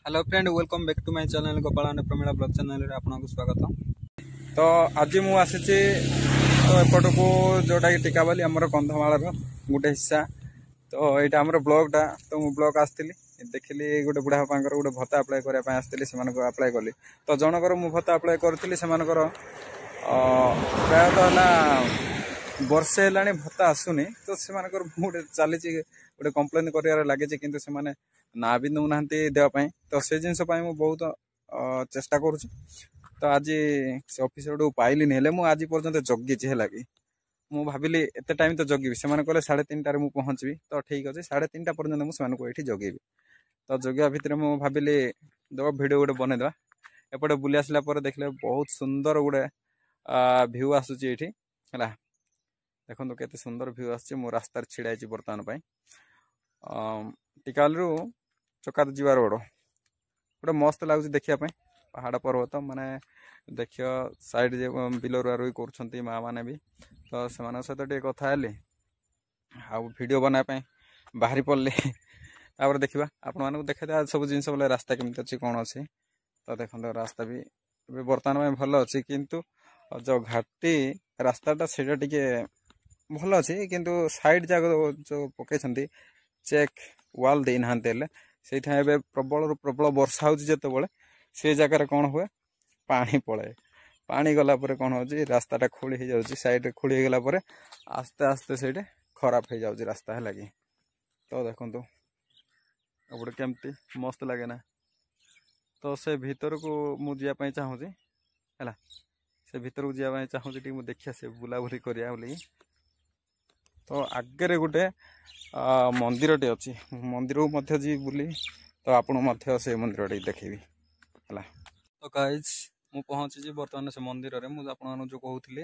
Hello friend welcome back to my channel Gopal Pramila blog channel रे आपको स्वागत। तो आज मु आसी तो एपट को जोटा कि टिकाबाली आमर कंधमाल गोटे हिस्सा। तो यहाँ आमर ब्लॉगटा तो मुझे ब्लॉग आसती देखिली गोटे बुढ़ा बापांकर गोटे भत्ता आप्लाय करने आसती से आप्लाय कली। तो जनकर मु भत्ता आप्लाय करी से प्रायतः है वर्षे है भत्ता आसुनी। तो से गोटे चली गोटे कम्प्लेन कर लगे कि ना भी नौना देवाई। तो से जिनस बहुत चेष्टा करुँच। तो आज से ऑफिसर पाइली हेले मु आज पर्यंत जगी है कि मु भाविली एत टाइम तो जगि से कहले 3:30 मुझे पहुँची। तो ठीक अच्छे 3:30 पर्यटन मुझे जगेबी। तो जगह भितर मुझे भाविली देव भिड गोटे बनईदे एपटे बुली आसला देखले बहुत सुंदर गोटे भ्यू आसूची ये देखो केते सुंदर भ्यू आस रास्तार छिड़ा बर्तमान टिकाल रु चकात जीवार रोड गोटे मस्त लगुच देखापी पहाड़ पर्वत माने देख साइड बिल रुआ रुई कर माँ मैंने भी। तो से सहित टे कथा वीडियो बनापी बाहरी पड़े तापर देखा आपण मानक देखा सब जिन बोले रास्ता केमती अच्छी कौन अच्छी। तो देखो रास्ता भी बर्तमान भल अच्छी किंतु जो घाटी रास्ताटा से भल अच्छी किंतु साइड जाग जो पकई चेक वाल देना से प्रबल प्रबल वर्षा होते से जगह कौन हुए पानी पड़े पानी गला कौन हो रास्ताटा खोली हो जाऊँगी साइड खोली गला आस्ते आस्ते से खराब हो जाऊँगी रास्ता है लगी। तो देखो गोटे केमती मस्त लगे ना। तो से भीतर को मुझे चाहूँगी है से भीतर को जावाई चाहूँगी देखिए से बुलाबुली करिया बोली। तो आगे गोटे मंदिर टे अच्छी मंदिर को जी बुली। तो आपको से मंदिर टे देखेबी है। तो गाइज मु पहुँची बर्तमान से मंदिर रे मुझे आपन जो कहूली।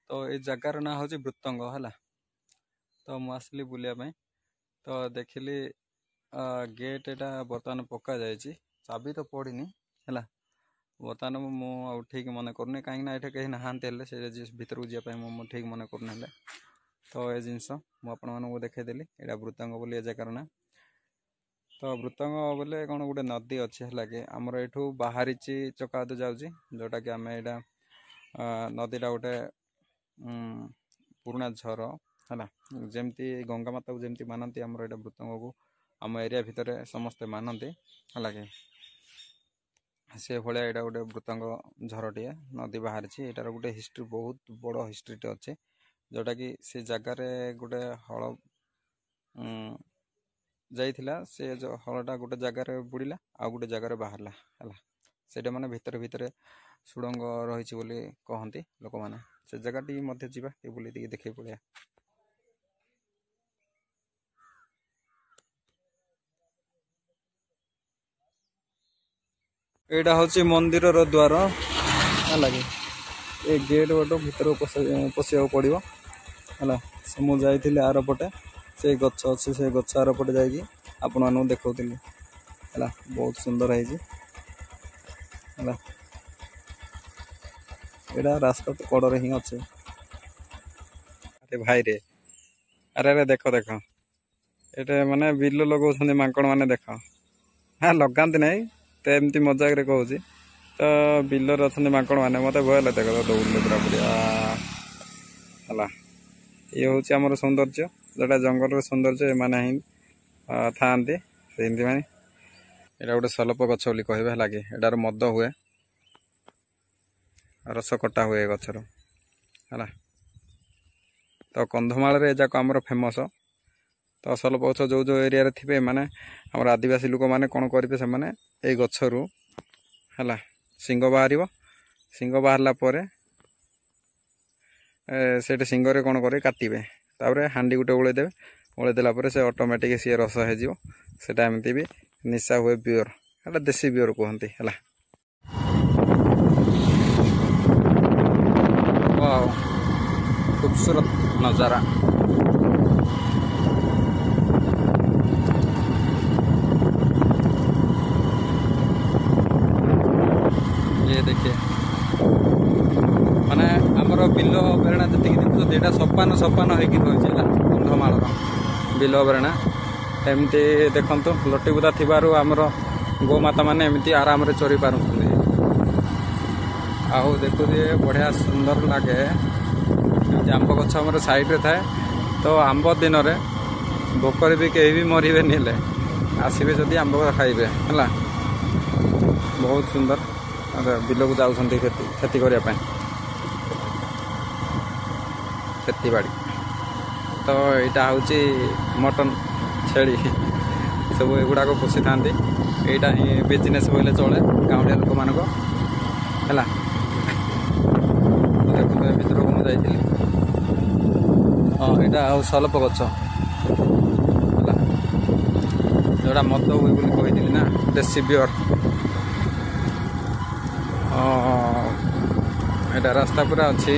तो ये जगार ना हूँ वृत्तंग है। तो मुझे आसली बुलायापी तो देखिली गेट एटा बर्तमान पक्का जाए चाबी तो पड़नी है बर्तमान मु ठीक मन करनी कहीं कहीं नहांती से भीतर को जावाई ठीक मन करनी। तो ये जिनस मुझे देखईदेली यहाँ वृत्तंग बोली जगार ना। तो वृत्तंग बोले कौन गोटे नदी अच्छी है कि आमर यू बाहरी चकात जाऊँगी जोटा कि आम यहाँ नदीटा गोटे पुराना झर है जमती गंगा माता को जमती मानती आमर यहाँ वृत्तंग को आम एरिया भितर समस्ते मानती है कि से भाया यहाँ गोटे वृत्तंग झरटे नदी बाहरी यार गोटे हिस्ट्री बहुत बड़ हिस्ट्रीटे अच्छे जोटा कि से जगार गोटे हल जाइथिला से जो हलटा गोटे जगार बुड़ीला आ गोटे जगार बाहरला है से माने भितर भितर सुड़ंग रही बोली कहती लोक मैंने से जगह मध्य जीवा बुले देखे पड़िया। एटा हूँ मंदिर द्वार है लगे ये गेट बट भीतर पशिया पड़ो है से मुझे जाइली आर पटे से गच अच्छे से गच आर पटे जाकि आपण मानक देखौली है बहुत सुंदर है एटा रास्ता तो कड़े ही अच्छे। अरे भाई रे अरे अरे देख देख ये माने बिल लगे मांकड़ मैंने देख हाँ लगाती ना तो एमती मजाक कहूँ। तो बिलर अच्छा मांकड़ मैंने मत भय देख दौड़े पूरा बढ़िया है। ये हूँ आमर सौंदर्य जोटा जंगल सौंदर्य एमाने ही था से माने यहाँ गोटे सलप गछ बोली कहे है कि यार मद हुए रस कटा हुए गचर है। तो कंधमाल जाक आमर फेमस। तो सलप गछ जो जो एरिया थे माने आमर आदिवासी लोक मैंने कौन करेंगे से मैंने ये गचरू है सिंग बाहर सिंग बाहरला से सिंगरे कौन करे काटे तापर हांडी गोटे ओलैदेवे ओलैदेला से ऑटोमेटिक सी रस होटा एमती भी निशा हुए बियर एटा देसी बियर कहती है। खूबसूरत नज़ारा ये देखिए माने आमर बिल बेरणा जी देखो सपान सपान होगी कंधमाल बिल बेरणा एमती देखो लटीगुदा थी आमर गोमाता मैंने एमती आराम रे चरी पार आउ देखु बढ़िया सुंदर लगे आंब गछ आम साइड रे थाए तो आंब दिन में भोकर भी कहीं भी मरबे निले आसबे जदि आंब खाइबे है बहुत सुंदर बिल को जाऊँ खेती करने खेती बाड़ी तो यहाँ हूँ मटन छेड़ी सब एगुड़ाक पोषि था यहाँ ही बिजनेस बोले चले गाँवलिया लोक मान है देखो भर को मुझे हाँ यहाँ सलप गच जोड़ा मद हुए कही ना देसी बियर यहाँ रास्ता पूरा अच्छी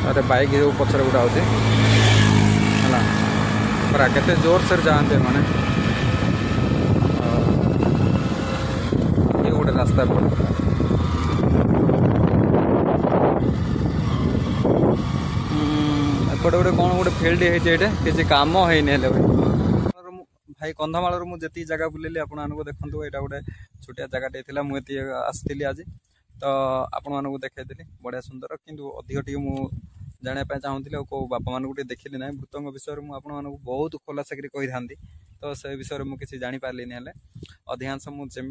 अरे बाइक जो पचर गुड़ा होती है पूरा केते जोर से जाते मैंने ये गोटे रास्ता एपटे गोटे कौन गोटे फील्ड है किसी कम है भाई कंधमाल मुझे जगह बुलेली आपको देखो यहाँ गोटे छोटिया जगह मुझे आसती आज तो आपण मानक देखी बढ़िया सुंदर किंतु अधिक टी जानापी चाहूँगी को बापा मानक देखिली ना भूतंग विषय में आपको बहुत खोलासा कही था तो से विषय में किसी जापारे अधिकांश मुझे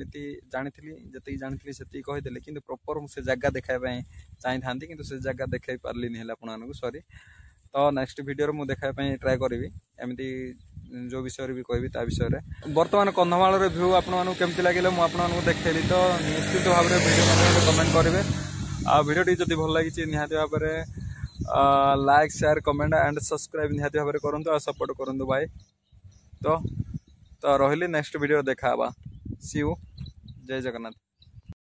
जानी जी जानी से कहीदेली कि प्रॉपर से जगह देखापी चाही था कि से जगह देखाई पार्ली आपको सॉरी तो नेक्स्ट वीडियो मुझे देखापी ट्राए करी एमती जो विषय भी कहि विषय बर्तमान कंधमाल भ्यू आपमती लगे मुझे देखली तो निश्चित भाव में वीडियो कमेंट करेंगे आ वीडियो जब भल लगी निहाती भाव में like share comment and subscribe निहाती भाव में करूँ और सपोर्ट करूँ भाई तो रही नेक्स्ट वीडियो देखा सी यू जय जगन्नाथ।